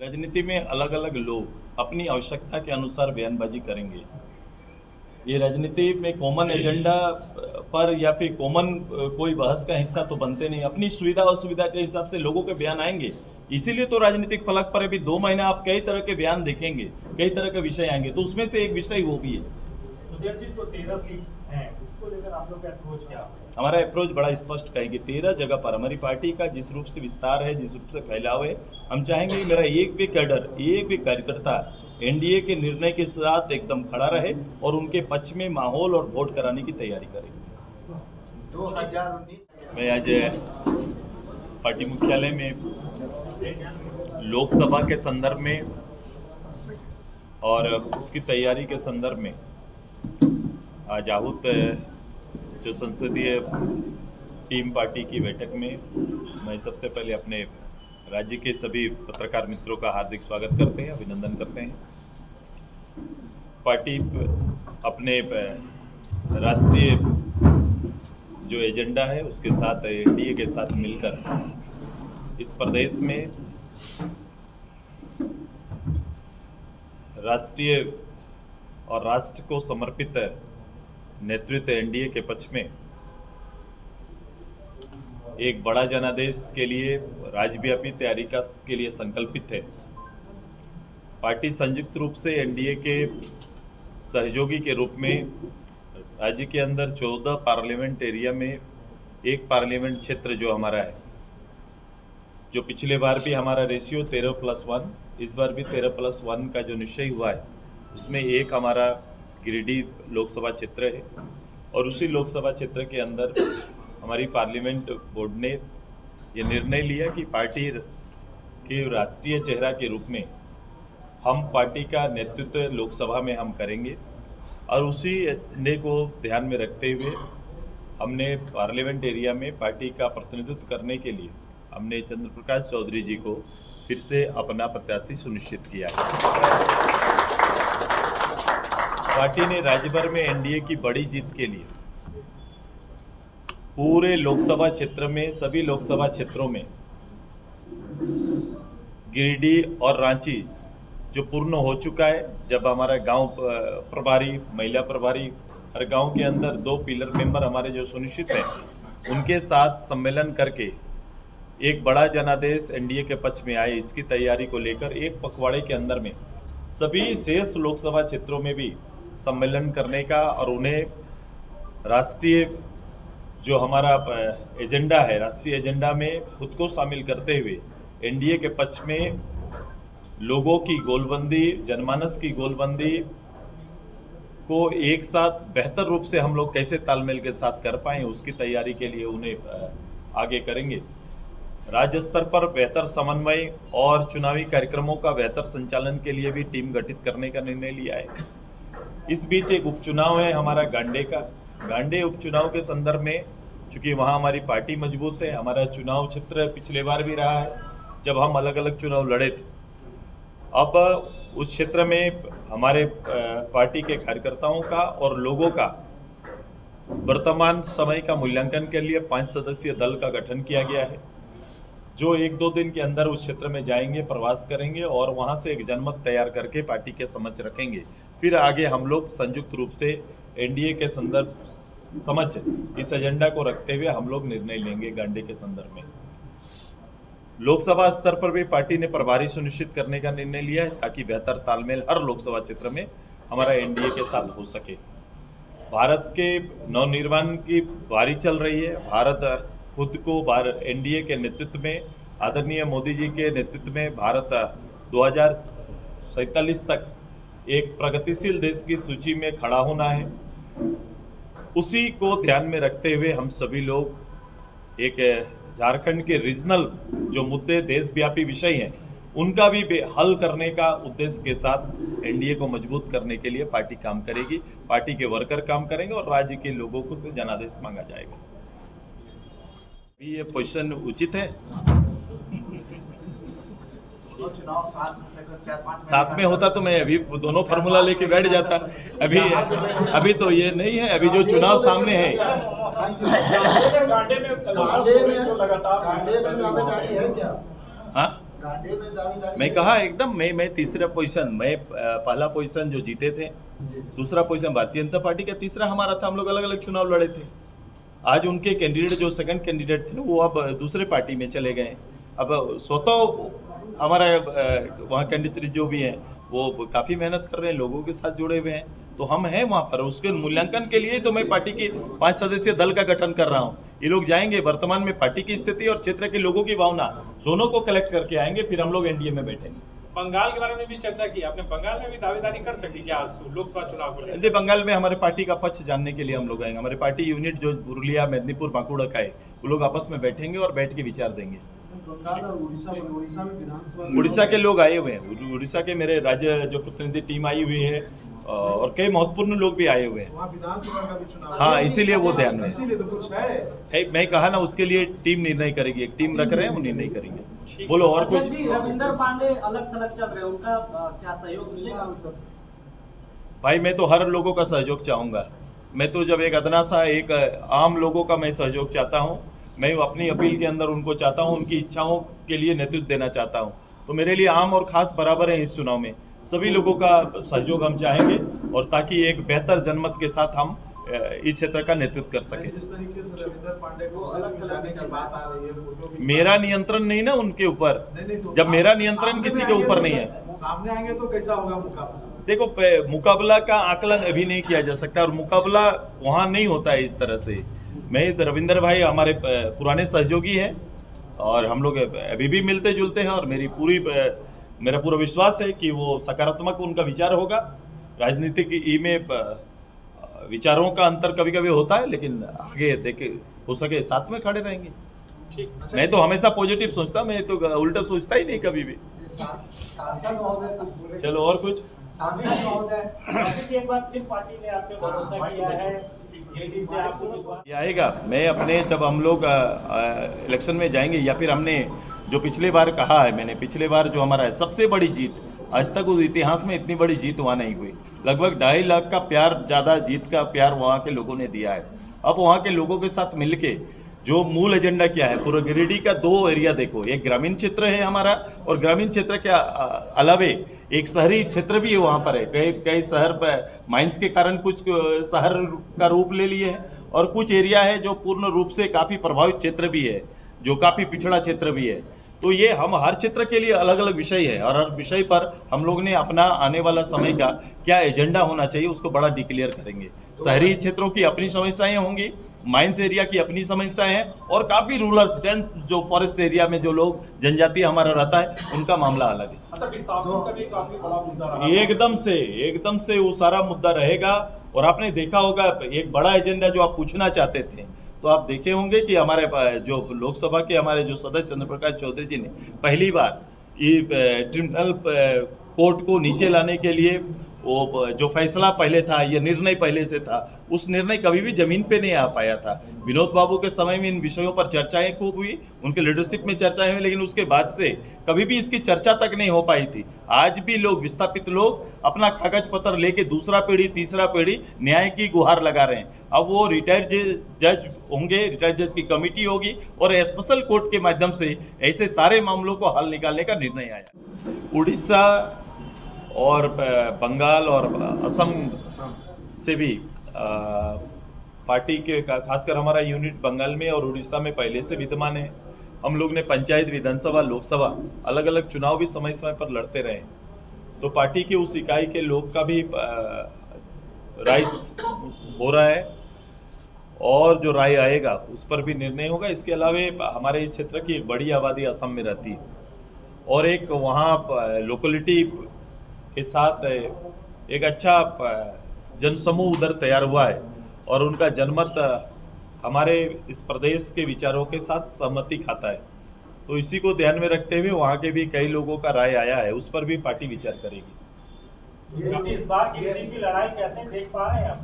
राजनीति में अलग अलग लोग अपनी आवश्यकता के अनुसार बयानबाजी करेंगे। ये राजनीति में कॉमन एजेंडा पर या फिर कॉमन कोई बहस का हिस्सा तो बनते नहीं। अपनी सुविधा असुविधा के हिसाब से लोगों के बयान आएंगे। इसीलिए तो राजनीतिक फलक पर अभी 2 महीना आप कई तरह के बयान देखेंगे, कई तरह के विषय आएंगे, तो उसमें से एक विषय वो भी है। सुधीर जी, जो 13 सीट हैं उसको लेकर आप लोग का अप्रोच क्या है? हमारा अप्रोच बड़ा स्पष्ट कहेंगे। 13 जगह पर हमारी पार्टी का जिस रूप से विस्तार है, जिस रूप से फैलाव है, हम चाहेंगे कि मेरा एक भी कैडर, एक भी कार्यकर्ता एनडीए के निर्णय के साथ एकदम खड़ा रहे और उनके पक्ष में माहौल और वोट कराने की तैयारी करेंगे। 2019 मैं आज पार्टी मुख्यालय में लोकसभा के संदर्भ में और उसकी तैयारी के संदर्भ में आज आहूत जो संसदीय टीम पार्टी की बैठक में मैं सबसे पहले अपने राज्य के सभी पत्रकार मित्रों का हार्दिक स्वागत करते हैं, अभिनंदन करते हैं। पार्टी अपने राष्ट्रीय जो एजेंडा है उसके साथ एनडीए के साथ मिलकर इस प्रदेश में राष्ट्रीय और राष्ट्र को समर्पित नेतृत्व एनडीए के पक्ष में एक बड़ा जनादेश के लिए राज्यव्यापी तैयारी के लिए संकल्पित है। पार्टी संयुक्त रूप से एनडीए के सहयोगी के रूप में राज्य के अंदर 14 पार्लियामेंट एरिया में एक पार्लियामेंट क्षेत्र जो हमारा है, जो पिछले बार भी हमारा रेशियो 13+1, इस बार भी 13+1 का जो निश्चय हुआ है उसमें एक हमारा गिरिडीह लोकसभा क्षेत्र है। और उसी लोकसभा क्षेत्र के अंदर हमारी पार्लियामेंट बोर्ड ने ये निर्णय लिया कि पार्टी के राष्ट्रीय चेहरा के रूप में हम पार्टी का नेतृत्व लोकसभा में हम करेंगे। और उसी निर्णय को ध्यान में रखते हुए हमने पार्लियामेंट एरिया में पार्टी का प्रतिनिधित्व करने के लिए हमने चंद्र प्रकाश चौधरी जी को फिर से अपना प्रत्याशी सुनिश्चित किया है। पार्टी ने राज्य भर में एनडीए की बड़ी जीत के लिए पूरे लोकसभा क्षेत्र में, सभी लोकसभा क्षेत्रों में गिरिडीह और रांची जो पूर्ण हो चुका है, जब हमारा गांव प्रभारी, महिला प्रभारी, हर गांव के अंदर 2 पिलर मेंबर हमारे जो सुनिश्चित हैं, उनके साथ सम्मेलन करके एक बड़ा जनादेश एनडीए के पक्ष में आए, इसकी तैयारी को लेकर एक पखवाड़े के अंदर में सभी शेष लोकसभा क्षेत्रों में भी सम्मेलन करने का और उन्हें राष्ट्रीय जो हमारा एजेंडा है, राष्ट्रीय एजेंडा में खुद को शामिल करते हुए एनडीए के पक्ष में लोगों की गोलबंदी, जनमानस की गोलबंदी को एक साथ बेहतर रूप से हम लोग कैसे तालमेल के साथ कर पाएं, उसकी तैयारी के लिए उन्हें आगे करेंगे। राज्य स्तर पर बेहतर समन्वय और चुनावी कार्यक्रमों का बेहतर संचालन के लिए भी टीम गठित करने का निर्णय लिया है। इस बीच एक उपचुनाव है हमारा गांडे का। गांडे उपचुनाव के संदर्भ में चूंकि वहाँ हमारी पार्टी मजबूत है, हमारा चुनाव क्षेत्र पिछले बार भी रहा है जब हम अलग अलग चुनाव लड़े थे। अब उस क्षेत्र में हमारे पार्टी के कार्यकर्ताओं का और लोगों का वर्तमान समय का मूल्यांकन के लिए 5 सदस्यीय दल का गठन किया गया है, जो 1-2 दिन के अंदर उस क्षेत्र में जाएंगे, प्रवास करेंगे और वहां से एक जनमत तैयार करके पार्टी के समक्ष रखेंगे। फिर आगे हम लोग संयुक्त रूप से एनडीए के संदर्भ समक्ष इस एजेंडा को रखते हुए हम लोग निर्णय लेंगे गांडे के संदर्भ में। लोकसभा स्तर पर भी पार्टी ने प्रभारी सुनिश्चित करने का निर्णय लिया है ताकि बेहतर तालमेल हर लोकसभा क्षेत्र में हमारा एनडीए के साथ हो सके। भारत के नवनिर्माण की बारी चल रही है। भारत खुद को एनडीए के नेतृत्व में, आदरणीय मोदी जी के नेतृत्व में भारत 2047 तक एक प्रगतिशील देश की सूची में खड़ा होना है। उसी को ध्यान में रखते हुए हम सभी लोग एक झारखंड के रीजनल जो मुद्दे देशव्यापी विषय हैं उनका भी हल करने का उद्देश्य के साथ एनडीए को मजबूत करने के लिए पार्टी काम करेगी। पार्टी के वर्कर काम करेंगे और राज्य के लोगों को से जनादेश मांगा जाएगा। ये पोजीशन उचित है? तो चुनाव साथ में तक 4-5 साथ में होता तो मैं अभी दोनों फार्मूला लेके बैठ जाता। अभी तो ये नहीं है, अभी जो चुनाव सामने है। गांडे में दावेदारी है क्या? हाँ, गांडे में दावेदारी मैं कहा एकदम मैं तीसरा पोजीशन, मैं पहला पोजीशन जो जीते थे, दूसरा पोजीशन भारतीय जनता पार्टी का, तीसरा हमारा था। हम लोग अलग अलग चुनाव लड़े थे। आज उनके कैंडिडेट जो सेकंड कैंडिडेट थे वो अब दूसरे पार्टी में चले गए। अब स्वतः हमारा वहाँ कैंडिडेट जो भी हैं वो काफ़ी मेहनत कर रहे हैं, लोगों के साथ जुड़े हुए हैं, तो हम हैं वहाँ पर। उसके मूल्यांकन के लिए तो मैं पार्टी की 5 सदस्यीय दल का गठन कर रहा हूँ। ये लोग जाएंगे, वर्तमान में पार्टी की स्थिति और क्षेत्र के लोगों की भावना दोनों को कलेक्ट करके आएंगे, फिर हम लोग एनडीए में बैठेंगे। बंगाल के बारे में भी चर्चा की आपने, बंगाल में भी दावेदारी कर सकी क्या लोकसभा चुनाव को लेकर? बंगाल में हमारे पार्टी का पक्ष जानने के लिए हम लोग आएंगे। हमारे पार्टी यूनिट जो पुरुलिया, मेदिनीपुर, बांकुड़ा का है, वो लोग आपस में बैठेंगे और बैठ के विचार देंगे। उड़ीसा के लोग आए हुए हैं, उड़ीसा के मेरे राज्य जो प्रतिनिधि टीम आई हुई है और कई महत्वपूर्ण लोग भी आए हुए हैं। विधानसभा का भी चुनाव, हाँ, इसीलिए वो ध्यान में, इसीलिए तो कुछ है। मैं कहा ना, उसके लिए टीम निर्णय करेगी। एक टीम रख रहे हैं, वो निर्णय करेंगे। बोलो और कुछ। रविंदर पांडे अलग थलग चल रहे हैं, उनका क्या सहयोग मिलेगा? भाई मैं तो हर लोगों का सहयोग चाहूंगा। मैं तो जब एक अदना सा एक आम लोगों का मैं सहयोग चाहता हूँ। मैं अपनी अपील के अंदर उनको चाहता हूँ, उनकी इच्छाओं के लिए नेतृत्व देना चाहता हूँ। तो मेरे लिए आम और खास बराबर है इस चुनाव में। सभी लोगों का सहयोग हम चाहेंगे और ताकि एक बेहतर जनमत के साथ हम इस क्षेत्र का नेतृत्व कर सके। जिस तरीके से रविंदर पांडे को अलग में जाने की बात आ रही है, फोटो भी मेरा नियंत्रण नहीं ना उनके ऊपर। तो जब मेरा नियंत्रण किसी के ऊपर नहीं है। सामने आएंगे तो कैसा होगा मुकाबला? देखो, मुकाबला का आकलन अभी नहीं किया जा सकता और मुकाबला वहाँ नहीं होता है इस तरह से। मैं तो रविंदर भाई हमारे पुराने सहयोगी हैं और हम लोग अभी भी मिलते जुलते हैं और मेरा पूरा विश्वास है कि वो सकारात्मक उनका विचार होगा। राजनीतिक में विचारों का अंतर कभी कभी होता है, लेकिन आगे देखे हो सके साथ में खड़े रहेंगे। ठीक, मैं तो हमेशा पॉजिटिव सोचता, मैं तो उल्टा सोचता ही नहीं कभी भी। सांसद महोदय कुछ बोले? चलो और कुछ। सांसद महोदय, एक बार फिर पार्टी ने आप पे भरोसा किया है, जल्दी से आपको विश्वास ये आएगा। मैं अपने जब हम लोग इलेक्शन में जाएंगे या फिर हमने जो पिछले बार कहा है, मैंने पिछले बार जो हमारा है सबसे बड़ी जीत, आज तक उस इतिहास में इतनी बड़ी जीत वहाँ नहीं हुई। लगभग 2.5 लाख का प्यार, ज़्यादा जीत का प्यार वहाँ के लोगों ने दिया है। अब वहाँ के लोगों के साथ मिलके जो मूल एजेंडा क्या है, पूरा गिरिडीह का 2 एरिया देखो, एक ग्रामीण क्षेत्र है हमारा और ग्रामीण क्षेत्र के अलावे एक शहरी क्षेत्र भी है वहाँ पर है। कई शहर पर माइंस के कारण कुछ शहर का रूप ले लिए हैं और कुछ एरिया है जो पूर्ण रूप से काफ़ी प्रभावित क्षेत्र भी है, जो काफ़ी पिछड़ा क्षेत्र भी है। तो ये हम हर क्षेत्र के लिए अलग अलग विषय है और हर विषय पर हम लोग ने अपना आने वाला समय का क्या एजेंडा होना चाहिए उसको बड़ा डिक्लेयर करेंगे। शहरी क्षेत्रों की अपनी समस्याएं होंगी, माइंस एरिया की अपनी समस्याएं हैं और काफ़ी रूरल्स डेंस जो फॉरेस्ट एरिया में जो लोग जनजाति हमारा रहता है उनका मामला अलग है। मतलब विस्थापन का भी काफी बड़ा मुद्दा रहा। एकदम से वो सारा मुद्दा रहेगा। और आपने देखा होगा एक बड़ा एजेंडा जो आप पूछना चाहते थे, तो आप देखे होंगे कि हमारे जो लोकसभा के हमारे जो सदस्य चंद्र प्रकाश चौधरी जी ने पहली बार ये ट्रिब्यूनल कोर्ट को नीचे लाने के लिए वो जो फैसला पहले था, ये निर्णय पहले से था, उस निर्णय कभी भी जमीन पे नहीं आ पाया था। विनोद बाबू के समय में इन विषयों पर चर्चाएं खूब हुई, उनके लीडरशिप में चर्चाएं हुई, लेकिन उसके बाद से कभी भी इसकी चर्चा तक नहीं हो पाई थी। आज भी लोग, विस्थापित लोग अपना कागज पत्र लेके दूसरा पीढ़ी, तीसरा पीढ़ी न्याय की गुहार लगा रहे हैं। अब वो रिटायर्ड जज होंगे, रिटायर्ड जज की कमेटी होगी और स्पेशल कोर्ट के माध्यम से ऐसे सारे मामलों को हल निकालने का निर्णय आया। उड़ीसा और बंगाल और असम से भी पार्टी के खासकर हमारा यूनिट बंगाल में और उड़ीसा में पहले से विद्यमान है। हम लोग ने पंचायत, विधानसभा, लोकसभा अलग अलग चुनाव भी समय समय पर लड़ते रहे। तो पार्टी की उस इकाई के लोग का भी राय हो रहा है और जो राय आएगा उस पर भी निर्णय होगा। इसके अलावा हमारे इस क्षेत्र की एक बड़ी आबादी असम में रहती है और एक वहाँ लोकेलिटी के साथ एक अच्छा जनसमूह उधर तैयार हुआ है और उनका जनमत हमारे इस प्रदेश के विचारों के साथ सहमति खाता है। तो इसी को ध्यान में रखते हुए वहाँ के भी कई लोगों का राय आया है, उस पर भी पार्टी विचार करेगी। इस बार की गिरिडीह की लड़ाई कैसे देख पा रहे हैं आप?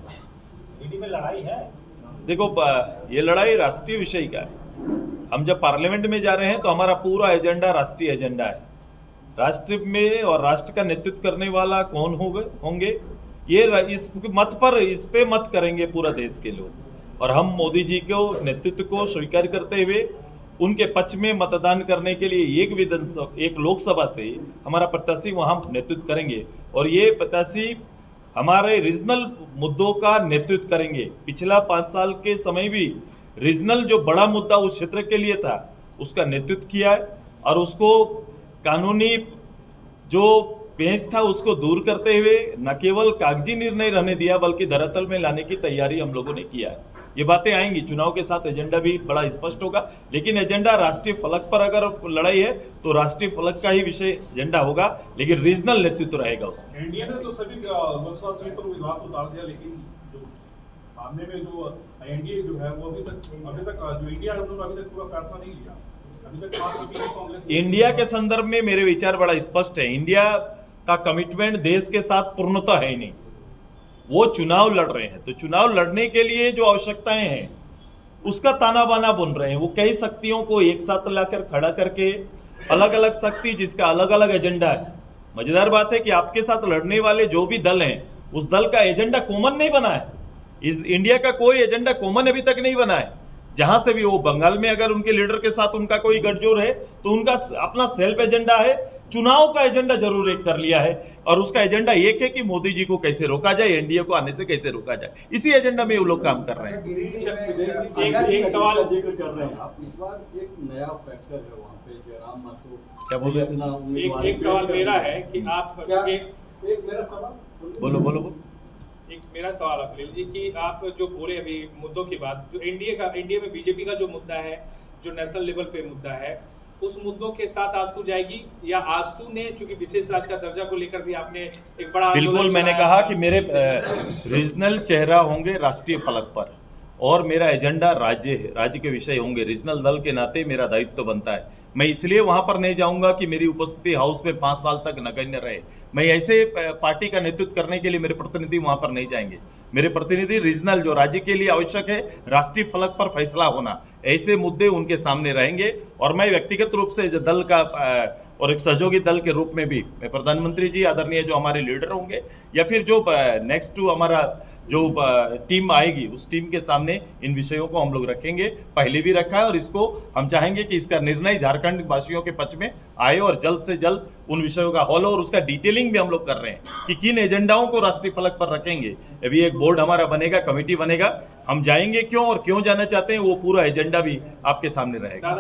गिरिडीह में लड़ाई है? देखो, ये लड़ाई राष्ट्रीय विषय का है। हम जब पार्लियामेंट में जा रहे हैं तो हमारा पूरा एजेंडा राष्ट्रीय एजेंडा है। राष्ट्र में और राष्ट्र का नेतृत्व करने वाला कौन होंगे ये इस पे मत करेंगे पूरा देश के लोग। और हम मोदी जी को नेतृत्व को स्वीकार करते हुए उनके पक्ष में मतदान करने के लिए एक लोकसभा से हमारा प्रत्याशी वहां नेतृत्व करेंगे और ये प्रत्याशी हमारे रीजनल मुद्दों का नेतृत्व करेंगे। पिछला 5 साल के समय भी रीजनल जो बड़ा मुद्दा उस क्षेत्र के लिए था उसका नेतृत्व किया है और उसको कानूनी जो पेंच था उसको दूर करते हुए न केवल कागजी निर्णय रहने दिया बल्कि धरातल में लाने की तैयारी हम लोगों ने किया है। ये बातें आएंगी, चुनाव के साथ एजेंडा भी बड़ा स्पष्ट होगा, लेकिन एजेंडा राष्ट्रीय फलक पर अगर लड़ाई है तो राष्ट्रीय फलक का ही विषय एजेंडा होगा, लेकिन रीजनल नेतृत्व रहेगा उसमें। एनडीए ने तो सभी लोकसभा सीट पर विवाद उतार दिया, लेकिन जो सामने में जो एनडीए जो है वो अभी तक जो इंडिया है उन्होंने अभी तक पूरा फैसला नहीं लिया। अभी तक बात होती है कांग्रेस इंडिया के संदर्भ में मेरे विचार बड़ा स्पष्ट है। इंडिया का कमिटमेंट देश के साथ पूर्णतः है ही नहीं। वो चुनाव लड़ रहे हैं तो चुनाव लड़ने के लिए जो आवश्यकताएं हैं उसका ताना बाना बुन रहे हैं। वो कई शक्तियों को एक साथ लाकर खड़ा करके अलग अलग शक्ति जिसका अलग अलग एजेंडा है। मजेदार बात है कि आपके साथ लड़ने वाले जो भी दल हैं उस दल का एजेंडा कॉमन नहीं बना है। इस इंडिया का कोई एजेंडा कॉमन अभी तक नहीं बना है। जहां से भी वो बंगाल में अगर उनके लीडर के साथ उनका कोई गठजोड़ है तो उनका अपना सेल्फ एजेंडा है। चुनाव का एजेंडा जरूर एक कर लिया है और उसका एजेंडा एक है कि मोदी जी को कैसे रोका जाए, एनडीए को आने से कैसे रोका जाए। इसी एजेंडा में वो लोग काम कर रहे हैं। एक सवाल जिक्र कर रहे हैं आप, इस बार एक नया फैक्टर है वहाँ पे जयराम माथुर क्या बोल रहे थे? एक सवाल मेरा है कि आप एक मेरा सवाल बोलो। एक मेरा सवाल अखिल जी कि आप जो बोले अभी मुद्दों की बात, जो इंडिया में बीजेपी का जो मुद्दा है, जो नेशनल लेवल पे मुद्दा है, उस मुद्दों के साथ आजसू जाएगी या आजसू ने चूंकि विशेष राज्य का दर्जा को लेकर भी आपने एक बड़ा बिल्कुल मैंने कहा कि मेरे रीजनल चेहरा होंगे राष्ट्रीय फलक पर और मेरा एजेंडा राज्य के विषय होंगे। रीजनल दल के नाते मेरा दायित्व बनता है। मैं इसलिए वहां पर नहीं जाऊंगा कि मेरी उपस्थिति हाउस में 5 साल तक नगण्य रहे। मैं ऐसे पार्टी का नेतृत्व करने के लिए मेरे प्रतिनिधि वहां पर नहीं जाएंगे। मेरे प्रतिनिधि रीजनल जो राज्य के लिए आवश्यक है राष्ट्रीय फलक पर फैसला होना, ऐसे मुद्दे उनके सामने रहेंगे। और मैं व्यक्तिगत रूप से दल का और एक सहयोगी दल के रूप में भी मैं प्रधानमंत्री जी आदरणीय जो हमारे लीडर होंगे या फिर जो नेक्स्ट टू हमारा जो टीम आएगी उस टीम के सामने इन विषयों को हम लोग रखेंगे। पहले भी रखा है और इसको हम चाहेंगे कि इसका निर्णय झारखंड वासियों के पक्ष में आए और जल्द से जल्द उन विषयों का हल हो। और उसका डिटेलिंग भी हम लोग कर रहे हैं कि किन एजेंडाओं को राष्ट्रीय फलक पर रखेंगे। अभी एक बोर्ड हमारा बनेगा, कमेटी बनेगा, हम जाएंगे क्यों और क्यों जाना चाहते हैं वो पूरा एजेंडा भी आपके सामने रहेगा।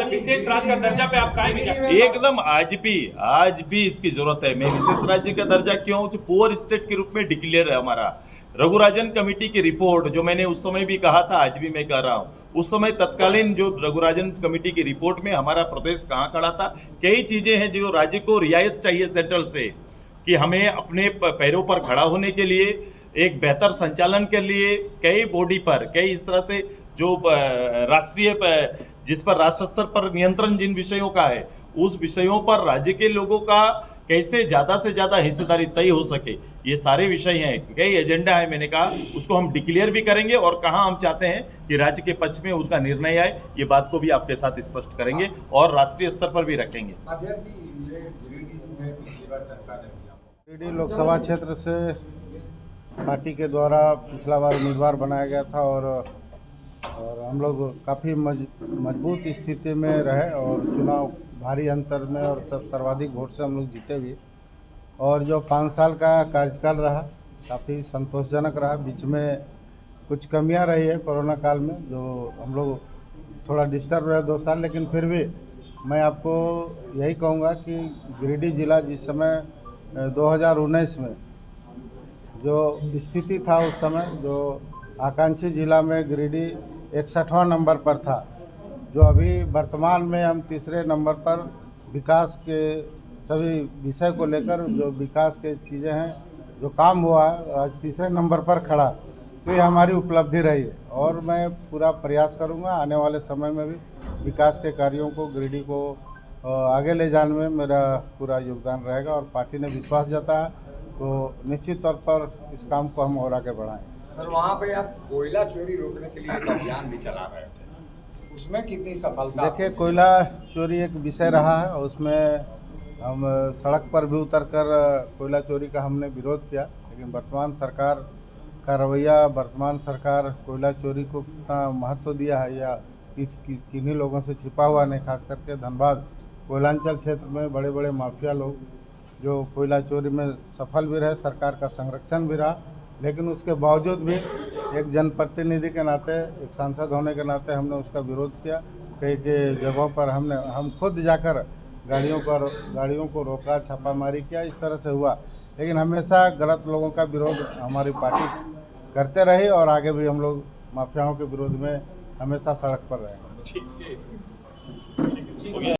विशेष राज्य का दर्जा पे आप कायम क्या? एकदम आज भी इसकी जरूरत है। मैं विशेष राज्य का दर्जा क्यों पुअर स्टेट के रूप में डिक्लेयर है हमारा। रघुराजन कमेटी की रिपोर्ट जो मैंने उस समय भी कहा था, आज भी मैं कह रहा हूँ, उस समय तत्कालीन जो रघुराजन कमेटी की रिपोर्ट में हमारा प्रदेश कहाँ खड़ा था। कई चीजें हैं जो राज्य को रियायत चाहिए सेंट्रल से कि हमें अपने पैरों पर खड़ा होने के लिए, एक बेहतर संचालन के लिए कई बॉडी पर कई इस तरह से जो राष्ट्रीय जिस पर राष्ट्र स्तर पर नियंत्रण जिन विषयों का है उस विषयों पर राज्य के लोगों का कैसे ज्यादा से ज्यादा हिस्सेदारी तय हो सके, ये सारे विषय हैं। कई एजेंडा है, मैंने कहा उसको हम डिक्लेयर भी करेंगे और कहाँ हम चाहते हैं कि राज्य के पक्ष में उसका निर्णय आए, ये बात को भी आपके साथ स्पष्ट करेंगे और राष्ट्रीय स्तर पर भी रखेंगे। गिरिडीह लोकसभा क्षेत्र से पार्टी के द्वारा पिछला बार उम्मीदवार बनाया गया था और हम लोग काफ़ी मजबूत स्थिति में रहे और चुनाव भारी अंतर में और सब सर्वाधिक वोट से हम लोग जीते भी। और जो 5 साल का कार्यकाल रहा काफ़ी संतोषजनक रहा। बीच में कुछ कमियां रही है कोरोना काल में, जो हम लोग थोड़ा डिस्टर्ब रहे 2 साल, लेकिन फिर भी मैं आपको यही कहूँगा कि गिरिडीह जिला जिस समय 2019 में जो स्थिति था उस समय, जो आकांक्षी जिला में गिरिडीह 61वां नंबर पर था, जो अभी वर्तमान में हम 3रे नंबर पर विकास के सभी विषय को लेकर जो विकास के चीज़ें हैं जो काम हुआ है आज 3रे नंबर पर खड़ा, तो ये हमारी उपलब्धि रही है। और मैं पूरा प्रयास करूंगा आने वाले समय में भी विकास के कार्यों को गिरिडीह को आगे ले जाने में मेरा पूरा योगदान रहेगा और पार्टी ने विश्वास जताया तो निश्चित तौर पर इस काम को हम और आगे बढ़ाएंगे। सर, वहाँ पे आप कोयला चोरी रोकने के लिए एक अभियान भी चला रहे थे, उसमें कितनी सफलता? देखिए, कोयला चोरी एक विषय रहा है और उसमें हम सड़क पर भी उतरकर कोयला चोरी का हमने विरोध किया, लेकिन वर्तमान सरकार का रवैया, वर्तमान सरकार कोयला चोरी को कितना महत्व दिया है या किन्हीं लोगों से छिपा हुआ नहीं, खास करके धनबाद कोयलांचल क्षेत्र में बड़े बड़े माफिया लोग जो कोयला चोरी में सफल भी रहे, सरकार का संरक्षण भी रहा, लेकिन उसके बावजूद भी एक जनप्रतिनिधि के नाते, एक सांसद होने के नाते हमने उसका विरोध किया। कई कई जगहों पर हम खुद जाकर गाड़ियों को रोका, छापामारी किया, इस तरह से हुआ। लेकिन हमेशा गलत लोगों का विरोध हमारी पार्टी करते रही और आगे भी हम लोग माफियाओं के विरोध में हमेशा सड़क पर रहेंगे। ठीक है।